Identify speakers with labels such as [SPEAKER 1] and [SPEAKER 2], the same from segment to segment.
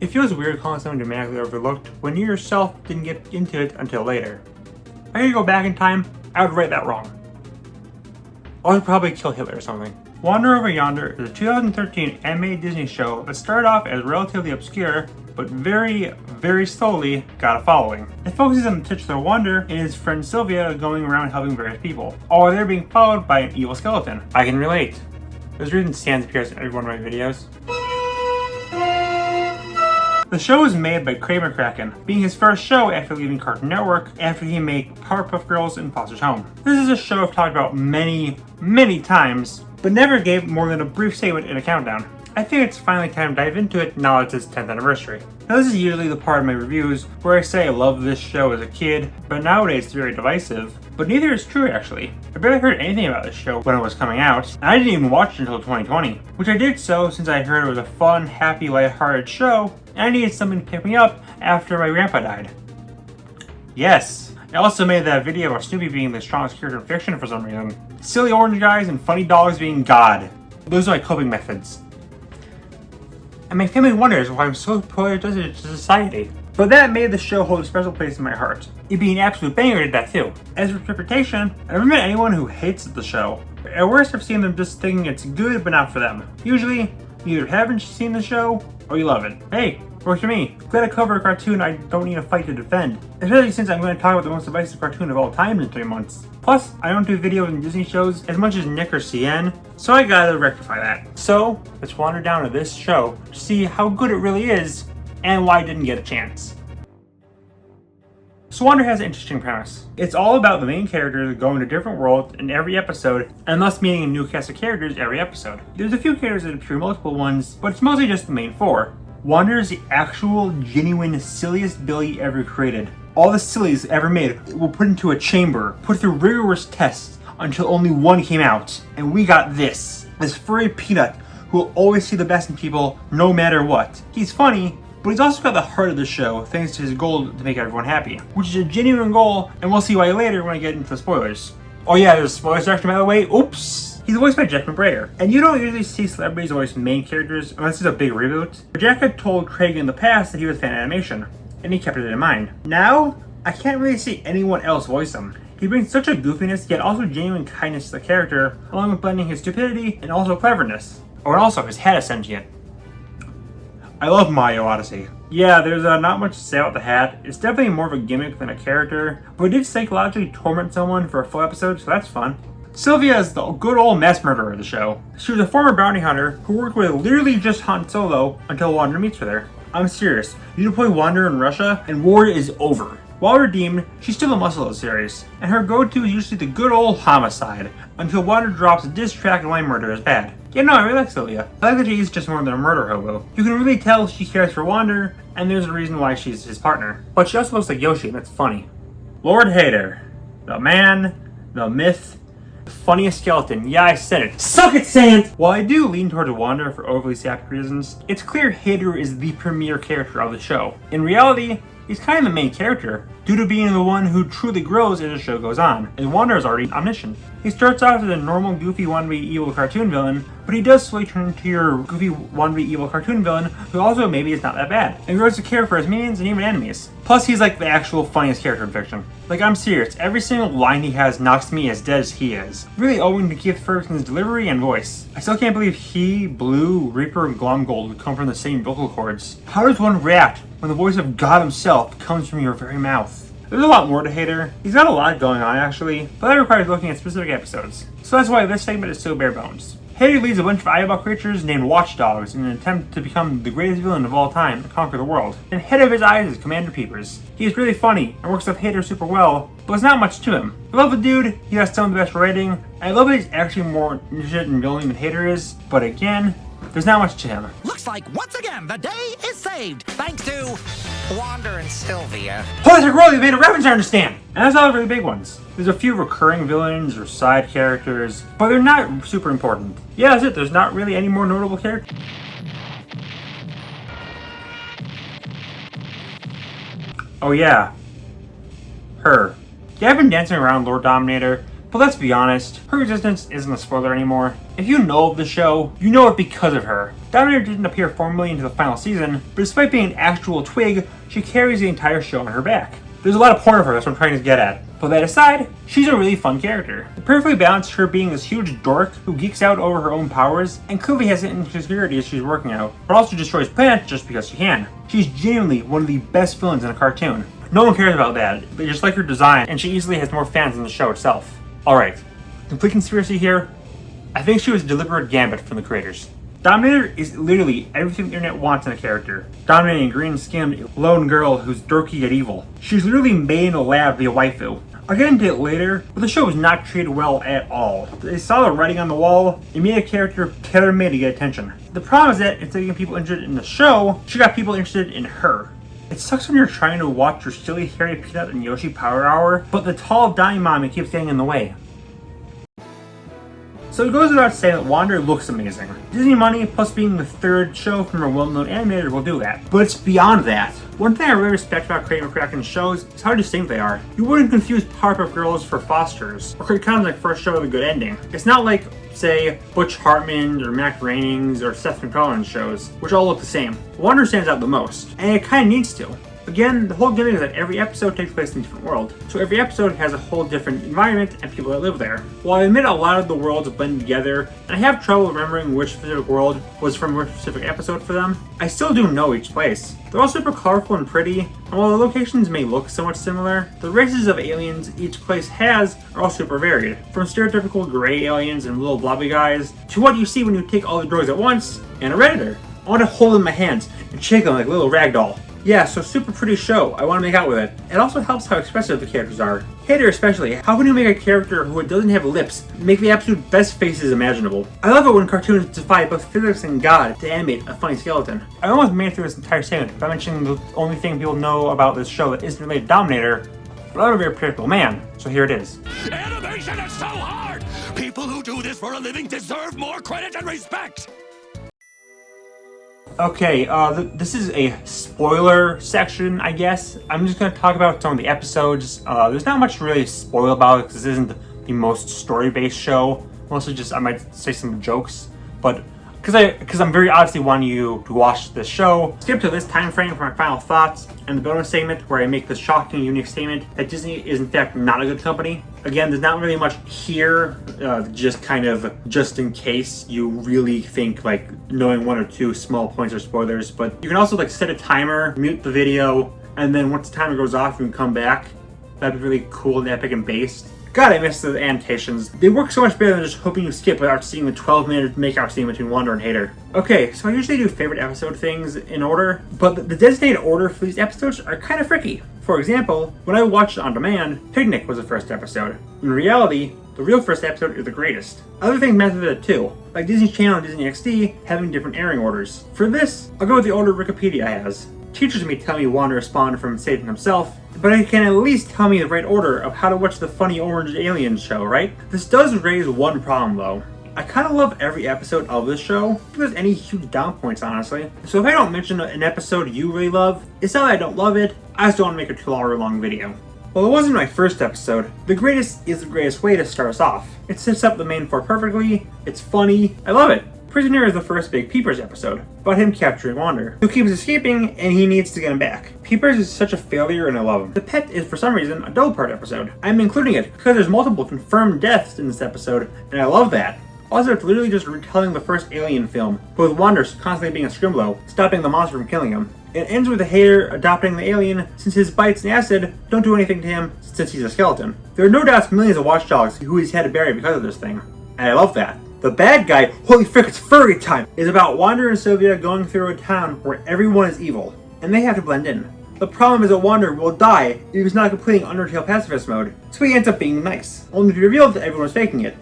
[SPEAKER 1] It feels weird calling something dramatically overlooked when you yourself didn't get into it until later. If I could go back in time, I would write that wrong. I would probably kill Hitler or something. Wander Over Yonder is a 2013 animated Disney show that started off as relatively obscure, but very, very slowly got a following. It focuses on the titular Wander and his friend Sylvia going around helping various people, all while they're being followed by an evil skeleton. I can relate. There's a reason Sans appears in every one of my videos. The show was made by Kramer Kraken, being his first show after leaving Cartoon Network after he made Powerpuff Girls and Foster's Home. This is a show I've talked about many, many times, but never gave more than a brief statement in a countdown. I think it's finally time to dive into it now it's its 10th anniversary. Now this is usually the part of my reviews where I say I loved this show as a kid, but nowadays it's very divisive. But neither is true actually. I barely heard anything about this show when it was coming out, and I didn't even watch it until 2020. Which I did so since I heard it was a fun, happy, lighthearted show, and I needed something to pick me up after my grandpa died. Yes, I also made that video about Snoopy being the strongest character in fiction for some reason. Silly orange guys and funny dogs being God. Those are my coping methods. And my family wonders why I'm so polar-adjusted to society. But that made the show hold a special place in my heart. It being an absolute banger did that too. As for its reputation, I never met anyone who hates the show. At worst, I've seen them just thinking it's good but not for them. Usually, you either haven't seen the show or you love it. Hey, works for me. Glad I cover a cartoon I don't need a fight to defend. Especially since I'm going to talk about the most divisive cartoon of all time in 3 months. Plus, I don't do videos and Disney shows as much as Nick or CN, so I gotta rectify that. So, let's wander down to this show to see how good it really is and why I didn't get a chance. So Wander has an interesting premise. It's all about the main characters going to different worlds in every episode, and thus meeting a new cast of characters every episode. There's a few characters that appear multiple ones, but it's mostly just the main 4. Wander is the actual, genuine, silliest Billy ever created. All the sillies ever made were put into a chamber, put through rigorous tests, until only one came out. And we got this furry peanut who will always see the best in people no matter what. He's funny, but he's also got the heart of the show thanks to his goal to make everyone happy, which is a genuine goal, and we'll see why later when I get into the spoilers. Oh yeah, there's a spoiler section by the way, oops! He's voiced by Jeff McBrayer, and you don't usually see celebrities voice main characters unless it's a big reboot. But Jack had told Craig in the past that he was a fan of animation, and he kept it in mind. Now, I can't really see anyone else voice him. He brings such a goofiness, yet also genuine kindness to the character, along with blending his stupidity and also cleverness. Oh, and also his hat is sentient. I love Mario Odyssey. Yeah, there's not much to say about the hat. It's definitely more of a gimmick than a character, but it did psychologically torment someone for a full episode, so that's fun. Sylvia is the good old mass murderer of the show. She was a former bounty hunter who worked with literally just Han Solo until Wander meets with her. I'm serious, you deploy Wander in Russia and war is over. While redeemed, she's still the muscle of the series, and her go-to is usually the good old homicide, until Wander drops a diss track and why murder is bad. Yeah, no, I really like Sylvia. I like that she's just more than a murder hobo. You can really tell she cares for Wander, and there's a reason why she's his partner. But she also looks like Yoshi, and that's funny. Lord Hater. The man, the myth, the funniest skeleton. Yeah, I said it. Suck it, Sand! While I do lean towards Wander for overly sappy reasons, it's clear Hater is the premier character of the show. In reality, he's kind of the main character, due to being the one who truly grows as the show goes on, and Wander is already omniscient. He starts off as a normal, goofy, wannabe evil cartoon villain, but he does slowly turn into your goofy, wannabe evil cartoon villain, who also maybe is not that bad, and grows to care for his minions and even enemies. Plus, he's like the actual funniest character in fiction. Like, I'm serious, every single line he has knocks me as dead as he is. Really owing to Keith Ferguson's delivery and voice. I still can't believe he, Blue, Reaper, and Glomgold would come from the same vocal cords. How does one react when the voice of God himself comes from your very mouth? There's a lot more to Hater. He's got a lot going on actually, but that requires looking at specific episodes. So that's why this segment is so bare bones. Hater leads a bunch of eyeball creatures named Watchdogs in an attempt to become the greatest villain of all time and conquer the world. And head of his eyes is Commander Peepers. He is really funny and works with Hater super well, but there's not much to him. I love the dude, he has some of the best writing, and I love that he's actually more interested in villainy than Hater is, but again, there's not much to him.
[SPEAKER 2] Looks like once again the day is saved thanks to Wander and Sylvia.
[SPEAKER 1] Holy Roll, you made a reference I understand! And that's all the really big ones. There's a few recurring villains or side characters, but they're not super important. Yeah, that's it, there's not really any more notable characters. Oh yeah. Her. Yeah, I've been dancing around Lord Dominator, But let's be honest, her existence isn't a spoiler anymore. If you know of the show, you know it because of her. Dominator didn't appear formally into the final season, but despite being an actual twig, she carries the entire show on her back. There's a lot of point of her, that's what I'm trying to get at. But that aside, she's a really fun character. It perfectly balanced her being this huge dork who geeks out over her own powers and clearly has insecurities she's working out, but also destroys planets just because she can. She's genuinely one of the best villains in a cartoon. No one cares about that. They just like her design, and she easily has more fans than the show itself. Alright, complete conspiracy here. I think she was a deliberate gambit from the creators. Dominator is literally everything the internet wants in a character. Dominating a green-skinned lone girl who's dorky yet evil. She's literally made in a lab to be a waifu. I'll get into it later, but the show was not treated well at all. They saw the writing on the wall, and made a character tailor-made to get attention. The problem is that instead of getting people interested in the show, she got people interested in her. It sucks when you're trying to watch your silly Harry Peanut and Yoshi Power Hour, but the tall dying mommy keeps getting in the way. So it goes without saying that Yonder looks amazing. Disney money, plus being the third show from a well-known animator, will do that. But it's beyond that. One thing I really respect about Craven McCracken's shows is how distinct they are. You wouldn't confuse Powerpuff Girls for Fosters, or Kid Con's first show with a good ending. It's not like, say, Butch Hartman or Mac Groening's or Seth MacFarlane's shows, which all look the same. Wonder stands out the most, and it kinda needs to. Again, the whole gimmick is that every episode takes place in a different world, so every episode has a whole different environment and people that live there. While I admit a lot of the worlds blend together, and I have trouble remembering which specific world was from which specific episode for them, I still do know each place. They're all super colorful and pretty, and while the locations may look somewhat similar, the races of aliens each place has are all super varied. From stereotypical gray aliens and little blobby guys, to what you see when you take all the droids at once, and a Redditor. I want to hold in my hands and shake them like a little ragdoll. Yeah, so super pretty show. I want to make out with it. It also helps how expressive the characters are. Hater especially. How can you make a character who doesn't have lips make the absolute best faces imaginable? I love it when cartoons defy both physics and God to animate a funny skeleton. I almost made it through this entire segment by mentioning the only thing people know about this show that isn't related to Dominator, but I'm a very predictable man, so here it is.
[SPEAKER 3] Animation is so hard! People who do this for a living deserve more credit and respect!
[SPEAKER 1] Okay, this is a spoiler section, I guess. I'm just going to talk about some of the episodes. There's not much to really spoil about it because this isn't the most story-based show. Mostly just, I might say some jokes, but because I'm very obviously wanting you to watch this show. Skip to this time frame for my final thoughts and the bonus segment where I make the shocking, unique statement that Disney is in fact not a good company. Again, there's not really much here, just in case you really think like knowing one or two small points or spoilers. But you can also like set a timer, mute the video, and then once the timer goes off, you can come back. That'd be really cool and epic and based. God, I miss the annotations. They work so much better than just hoping you skip without seeing the 12-minute makeout scene between Wonder and Hater. Okay, so I usually do favorite episode things in order, but the designated order for these episodes are kind of freaky. For example, when I watched On Demand, Picnic was the first episode. In reality, the real first episode is the greatest. Other things matter with it too, like Disney Channel and Disney XD having different airing orders. For this, I'll go with the order Wikipedia has. Teachers may tell me Wanda spawned from Satan himself, but it can at least tell me the right order of how to watch the funny orange alien show, right? This does raise one problem though. I kind of love every episode of this show, if there's any huge down points honestly. So if I don't mention an episode you really love, it's not that I don't love it, I just don't want to make a 2-hour long video. Well, it wasn't my first episode. The greatest is the greatest way to start us off. It sets up the main four perfectly, it's funny, I love it. Prisoner is the first big Peepers episode, about him capturing Wander, who keeps escaping and he needs to get him back. Peepers is such a failure and I love him. The Pet is for some reason a double part episode. I'm including it because there's multiple confirmed deaths in this episode and I love that. Also, it's literally just retelling the first Alien film, but with Wander constantly being a scrimblow, stopping the monster from killing him. It ends with the Hater adopting the alien since his bites and acid don't do anything to him since he's a skeleton. There are no doubts millions of watchdogs who he's had to bury because of this thing, and I love that. The bad guy, holy frick, it's furry time, is about Wander and Sylvia going through a town where everyone is evil, and they have to blend in. The problem is that Wander will die if he's not completing Undertale pacifist mode, so he ends up being nice, only to be revealed that everyone was faking it.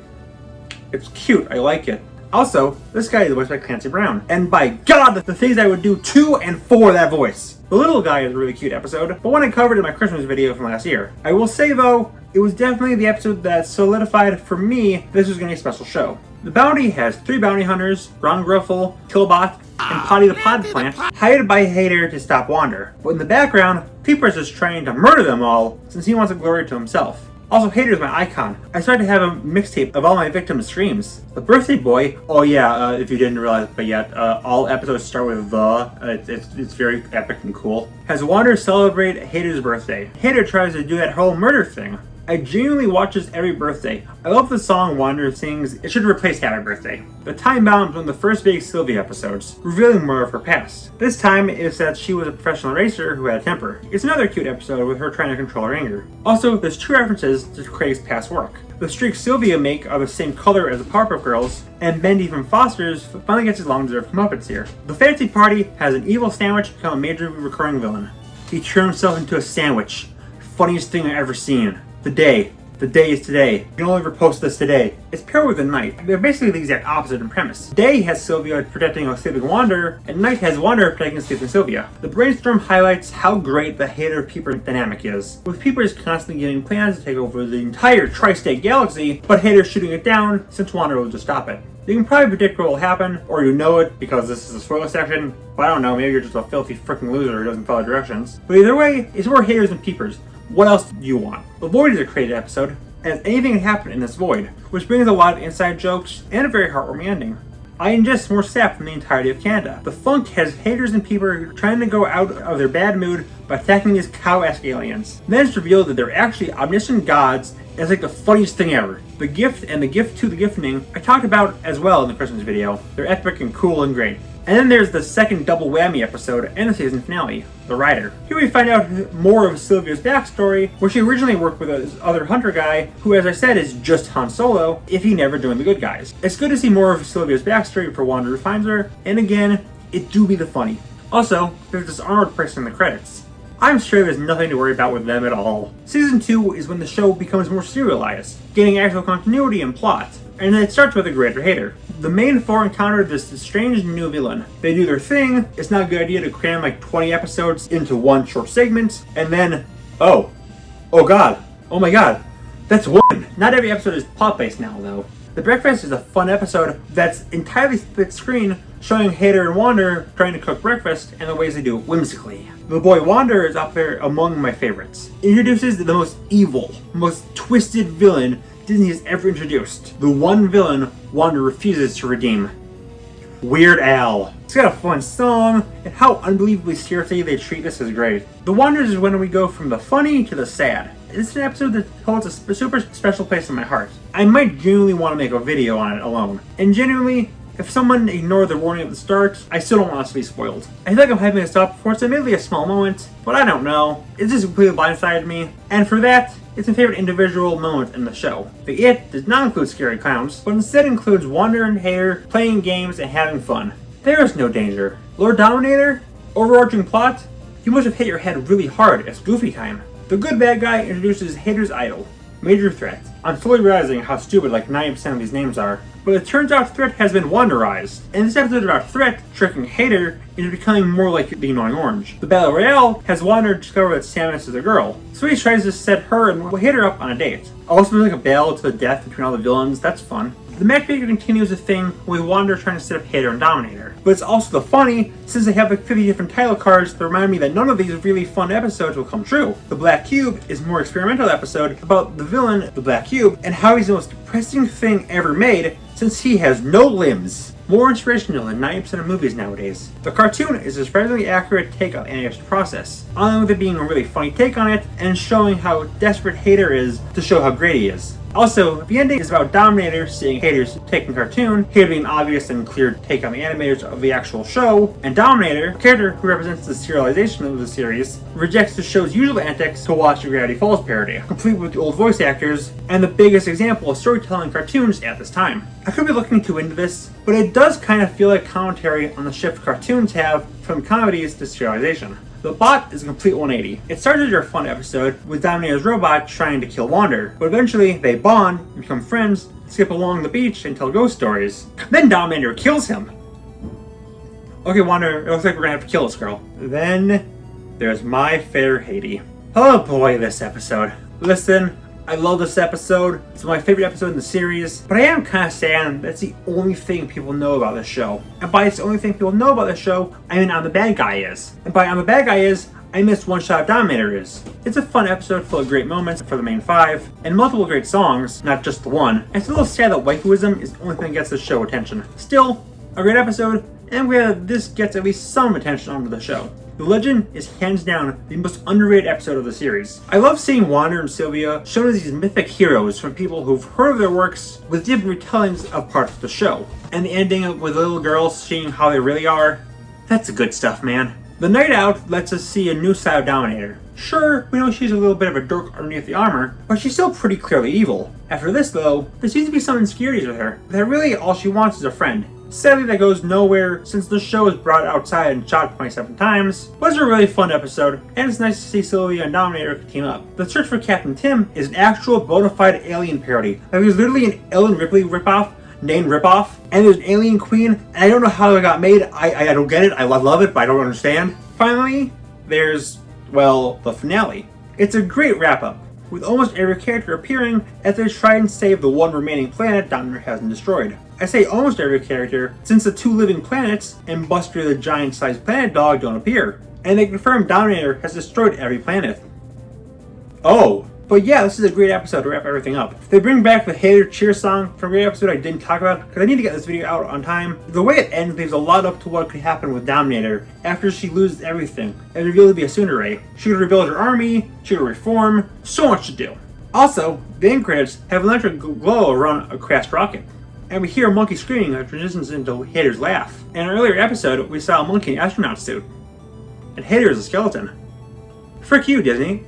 [SPEAKER 1] It's cute, I like it. Also, this guy is voiced by Clancy Brown, and by God, the things I would do to and for that voice. The little guy is a really cute episode, but one I covered in my Christmas video from last year. I will say though, it was definitely the episode that solidified for me this was going to be a special show. The bounty has 3 bounty hunters, Ron Gruffle, Killbot, and Potty the Pod Plant, hired by Hater to stop Wander. But in the background, Peepers is trying to murder them all since he wants the glory to himself. Also, Hater is my icon. I started to have a mixtape of all my victims' streams. The Birthday Boy, oh yeah, if you didn't realize it yet, all episodes start with the. It's very epic and cool. Has Wander celebrate Hater's birthday. Hater tries to do that whole murder thing. I genuinely watch this every birthday. I love the song Wander sings. It should replace Happy Birthday. The time bomb is one of the first big Sylvia episodes, revealing more of her past. This time it's that she was a professional racer who had a temper. It's another cute episode with her trying to control her anger. Also, there's 2 references to Craig's past work. The streaks Sylvia make are the same color as the Powerpuff Girls, and Bendy from Foster's finally gets his long-deserved comeuppance here. The fancy party has an evil sandwich become a major recurring villain. He turned himself into a sandwich. Funniest thing I've ever seen. The day is today. You can only repost this today. It's paired with a Night. They're basically the exact opposite in premise. Day has Sylvia protecting a sleeping Wander, and Night has Wander protecting sleeping Sylvia. The brainstorm highlights how great the Hater-Peeper dynamic is, with Peepers constantly giving plans to take over the entire tri-state galaxy, but Hater shooting it down since Wander will just stop it. You can probably predict what will happen, or you know it because this is a spoiler section, but I don't know, maybe you're just a filthy freaking loser who doesn't follow directions. But either way, it's more Haters than Peepers. What else do you want? The Void is a created episode, as anything can happen in this void, which brings a lot of inside jokes and a very heartwarming ending. I ingest more sap from the entirety of Canada. The funk has Haters and Peeper trying to go out of their bad mood by attacking these cow-esque aliens. Then it's revealed that they're actually omniscient gods, and it's like the funniest thing ever. The gift and the gift to the gifting I talked about as well in the Christmas video. They're epic and cool and great. And then there's the second double whammy episode and the season finale, The Rider. Here we find out more of Sylvia's backstory, where she originally worked with this other hunter guy, who as I said is just Han Solo, if he never joined the good guys. It's good to see more of Sylvia's backstory before Wander finds her, and again, it do be the funny. Also, there's this armored person in the credits. I'm sure there's nothing to worry about with them at all. Season 2 is when the show becomes more serialized, gaining actual continuity and plot, and then it starts with a greater Hater. The main 4 encounter this strange new villain. They do their thing. It's not a good idea to cram like 20 episodes into one short segment, and then, oh god, oh my god, that's one. Not every episode is plot-based now, though. The Breakfast is a fun episode that's entirely split screen, showing Hater and Wander trying to cook breakfast and the ways they do it whimsically. The boy Wander is up there among my favorites. It introduces the most evil, most twisted villain Disney has ever introduced. The one villain Wander refuses to redeem. Weird Al. It's got a fun song, and how unbelievably seriously they treat this is great. The Wanderers is when we go from the funny to the sad. It's an episode that holds a super special place in my heart. I might genuinely want to make a video on it alone. And genuinely, if someone ignored the warning at the start, I still don't want us to be spoiled. I feel like I'm hyping this up for it's admittedly a small moment, but I don't know. It just completely blindsided me, and for that, it's my favorite individual moment in the show. The It does not include scary clowns, but instead includes Wander and Hater playing games and having fun. There is no danger. Lord Dominator? Overarching plot? You must have hit your head really hard. It's Goofy time. The good bad guy introduces Hater's idol, Major Threat. I'm slowly realizing how stupid like 90% of these names are, but it turns out Threat has been Wanderized. And this episode is about Threat tricking Hater into becoming more like the annoying orange. The Battle Royale has Wander discover that Samus is a girl, so he tries to set her and Hater up on a date. Also, there's like a battle to the death between all the villains. That's fun. The matchmaker continues the thing with Wander trying to set up Hater and Dominator. But it's also the funny, since they have like 50 different title cards that remind me that none of these really fun episodes will come true. The Black Cube is a more experimental episode about the villain, the Black Cube, and how he's the most depressing thing ever made since he has no limbs. More inspirational than 90% of movies nowadays. The cartoon is a surprisingly accurate take on the animation process, along with it being a really funny take on it and showing how desperate Hater is to show how great he is. Also, the ending is about Dominator seeing Hater's take on cartoon, Hater being an obvious and clear take on the animators of the actual show, and Dominator, a character who represents the serialization of the series, rejects the show's usual antics to watch a Gravity Falls parody, complete with the old voice actors, and the biggest example of storytelling cartoons at this time. I could be looking too into this, but it does kind of feel like commentary on the shift cartoons have from comedies to serialization. The Bot is a complete 180. It starts as your fun episode with Dominator's robot trying to kill Wander, but eventually they bond, become friends, skip along the beach and tell ghost stories. Then Dominator kills him. Okay, Wander, it looks like we're gonna have to kill this girl. Then there's my fair Haiti. Oh boy, this episode. Listen, I love this episode. It's my favorite episode in the series, but I am kind of sad that's the only thing people know about this show. And by it's the only thing people know about this show, I mean I'm the bad guy is. And by I'm the bad guy is, I missed One Shot Dominator is. It's a fun episode full of great moments for the main five, and multiple great songs, not just the one. And it's a little sad that waifuism is the only thing that gets the show attention. Still, a great episode, and I'm glad that this gets at least some attention onto the show. The Legend is hands down the most underrated episode of the series. I love seeing Yonder and Sylvia shown as these mythic heroes from people who've heard of their works with different retellings of parts of the show. And the ending with the little girls seeing how they really are, that's the good stuff, man. The Night Out lets us see a new side of Dominator. Sure, we know she's a little bit of a dork underneath the armor, but she's still pretty clearly evil. After this though, there seems to be some insecurities with her, that really all she wants is a friend. Sadly, that goes nowhere since the show was brought outside and shot 27 times, but it's a really fun episode, and it's nice to see Sylvia and Dominator team up. The search for Captain Tim is an actual bona fide alien parody. Like, there's literally an Ellen Ripley ripoff named Ripoff, and there's an Alien Queen, and I don't know how it got made. I don't get it. I love it, but I don't understand. Finally, there's, well, the finale. It's a great wrap-up, with almost every character appearing as they try and save the one remaining planet Dominator hasn't destroyed. I say almost every character, since the two living planets and Buster the giant-sized planet dog don't appear, and they confirm Dominator has destroyed every planet. Oh, but yeah, this is a great episode to wrap everything up. They bring back the Hater Cheer song from a great episode I didn't talk about, because I need to get this video out on time. The way it ends leaves a lot up to what could happen with Dominator after she loses everything and revealed to be a Tsundere. She could rebuild her army, she could reform, so much to do. Also, the end credits have an electric glow around a crashed rocket. And we hear a monkey screaming that transitions into Hater's laugh. In an earlier episode, we saw a monkey in an astronaut suit. And Hater is a skeleton. Frick you, Disney.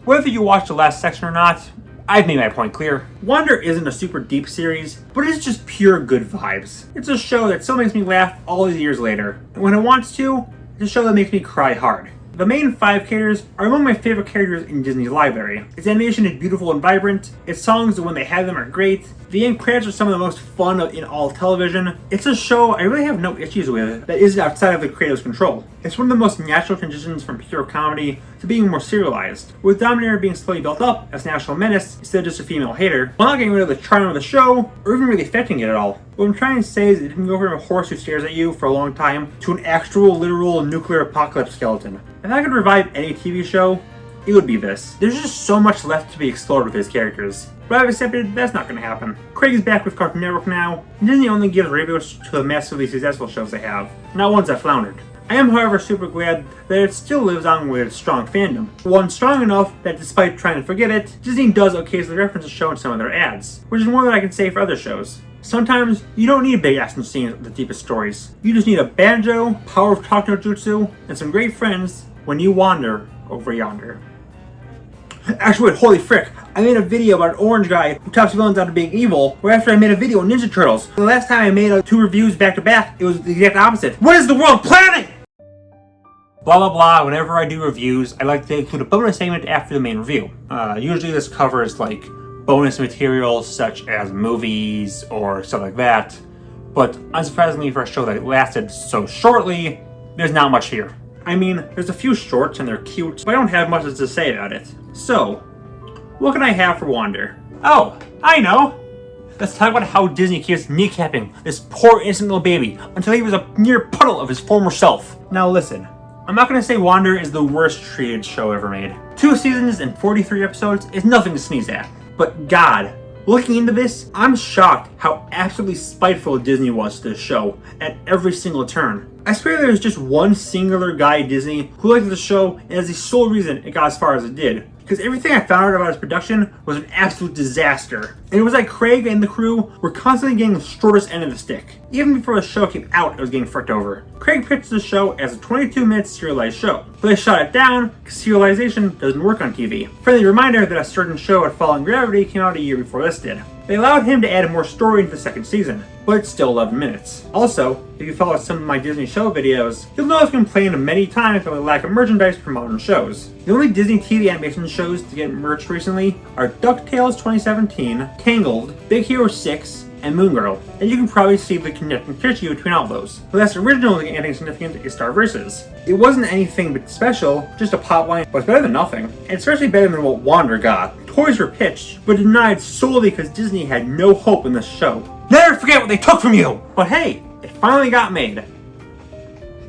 [SPEAKER 1] Whether you watched the last section or not, I've made my point clear. Yonder isn't a super deep series, but it's just pure good vibes. It's a show that still makes me laugh all these years later. And when it wants to, it's a show that makes me cry hard. The main five characters are among my favorite characters in Disney's library. Its animation is beautiful and vibrant, its songs when they have them are great, the end credits are some of the most fun in all television. It's a show I really have no issues with that isn't outside of the creator's control. It's one of the most natural transitions from pure comedy to being more serialized, with Dominator being slowly built up as an actual menace instead of just a female hater, while not getting rid of the charm of the show or even really affecting it at all. What I'm trying to say is it didn't go from a horse who stares at you for a long time to an actual literal nuclear apocalypse skeleton. If I could revive any TV show, it would be this. There's just so much left to be explored with his characters. But I've accepted that's not going to happen. Craig is back with Cartoon Network now, and Disney only gives reboots to the massively successful shows they have, not ones that floundered. I am, however, super glad that it still lives on with its strong fandom. One strong enough that despite trying to forget it, Disney does occasionally reference the show in some of their ads, which is more than I can say for other shows. Sometimes, you don't need big action scenes with the deepest stories. You just need a banjo, power of talk no jutsu, and some great friends when you wander over yonder. Actually, wait, holy frick, I made a video about an orange guy who talks villains out of being evil, right after I made a video on Ninja Turtles. The last time I made two reviews back to back, it was the exact opposite. What is the world planning? Blah blah blah, whenever I do reviews, I like to include a bonus segment after the main review. Usually this covers like bonus material such as movies or stuff like that, but unsurprisingly for a show that lasted so shortly, there's not much here. I mean, there's a few shorts and they're cute, but I don't have much to say about it. So, what can I have for Yonder? Oh, I know! Let's talk about how Disney keeps kneecapping this poor innocent little baby until he was a near puddle of his former self. Now listen, I'm not going to say Yonder is the worst treated show ever made. 2 seasons and 43 episodes is nothing to sneeze at. But God, looking into this, I'm shocked how absolutely spiteful Disney was to this show at every single turn. I swear there was just one singular guy at Disney who liked the show and is the sole reason it got as far as it did. Because everything I found out about its production was an absolute disaster. And it was like Craig and the crew were constantly getting the shortest end of the stick. Even before the show came out, it was getting fricked over. Craig pitched the show as a 22-minute serialized show, but they shot it down because serialization doesn't work on TV. Friendly reminder that a certain show at Falling Gravity came out a year before this did. They allowed him to add more story into the second season, but it's still 11 minutes. Also, if you follow some of my Disney show videos, you'll know I've complained many times about the lack of merchandise for modern shows. The only Disney TV animation shows to get merch recently are DuckTales 2017, Tangled, Big Hero 6, and Moon Girl, and you can probably see the connecting tissue between all those. The last original anything significant is Star Versus. It wasn't anything but special, just a pop line, but it's better than nothing, and especially better than what Wander got. Toys were pitched, but denied solely because Disney had no hope in this show. Never forget what they took from you! But hey, it finally got made.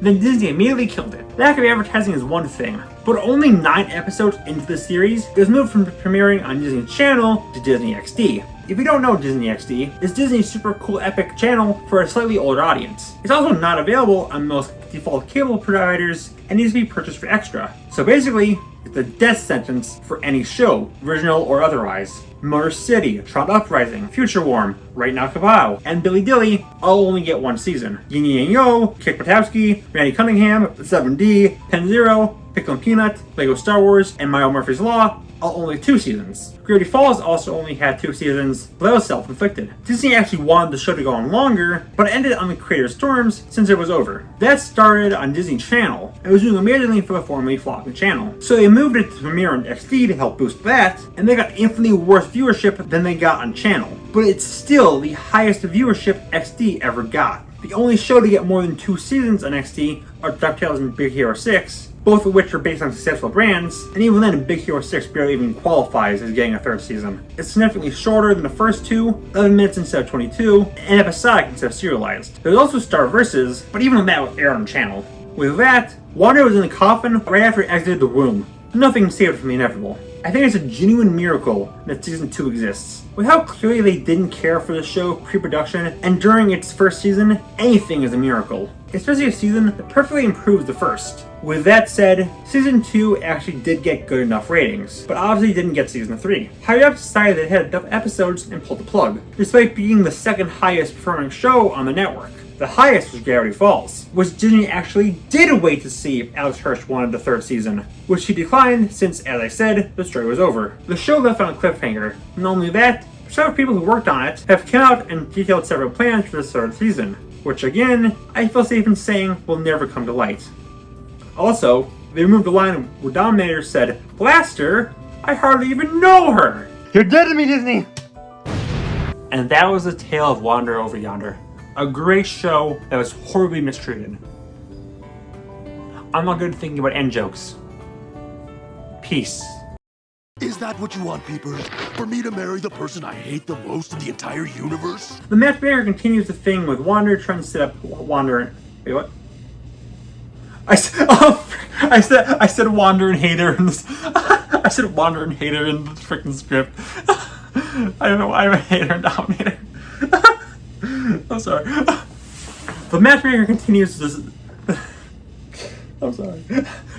[SPEAKER 1] then Disney immediately killed it. Lack of advertising is one thing, but only 9 episodes into the series, it was moved from premiering on Disney Channel to Disney XD. If you don't know Disney XD, it's Disney's super cool epic channel for a slightly older audience. It's also not available on most default cable providers and needs to be purchased for extra. So basically, it's a death sentence for any show, original or otherwise. Motor City, Tron Uprising, Future Warm, Right Now Kapow, and Billy Dilly all only get 1 season. Yin Yang Yo, Kick Patowski, Randy Cunningham, 7D, Pen Zero, Pickle and Peanut, Lego Star Wars, and Mile Murphy's Law all only 2 seasons. Gravity Falls also only had 2 seasons, but that was self-inflicted. Disney actually wanted the show to go on longer, but it ended on the creator's terms since it was over. That started on Disney Channel, and was doing amazingly for the formerly flopping channel. So they moved it to premiere on XD to help boost that, and they got infinitely worse viewership than they got on Channel. But it's still the highest viewership XD ever got. The only show to get more than 2 seasons on XD are DuckTales and Big Hero 6, both of which are based on successful brands, and even then Big Hero 6 barely even qualifies as getting a 3rd season. It's significantly shorter than the first 2, 11 minutes instead of 22, and episodic instead of serialized. There's also Star Vs, but even that was aired on Channel. With that, Wander was in the coffin right after it exited the womb. Nothing saved it from the inevitable. I think it's a genuine miracle that season 2 exists. With how clearly they didn't care for the show pre-production and during its first season, anything is a miracle. Especially a season that perfectly improves the first. With that said, season 2 actually did get good enough ratings, but obviously didn't get season 3. Higher Up decided they had enough episodes and pulled the plug, despite being the 2nd highest performing show on the network. The highest was Gravity Falls, which Disney actually did wait to see if Alex Hirsch wanted the 3rd season, which he declined since, as I said, the story was over. The show left on a cliffhanger. Not only that, several people who worked on it have come out and detailed several plans for the 3rd season, which again, I feel safe in saying will never come to light. Also, they removed the line where Dominator said, "Blaster? I hardly even know her!" You're dead to me, Disney! And that was the tale of Wander Over Yonder. A great show that was horribly mistreated. I'm not good at thinking about end jokes. Peace.
[SPEAKER 3] Is that what you want, Peeper? For me to marry the person I hate the most in the entire universe?
[SPEAKER 1] The matchmaker continues the thing with Wander trying to set up Wander. Wait, what? I said Wander and Hater in this. I said Wander and Hater in the freaking script. I don't know why I'm a hater and dominator. I'm sorry. The matchmaker continues this. I'm sorry.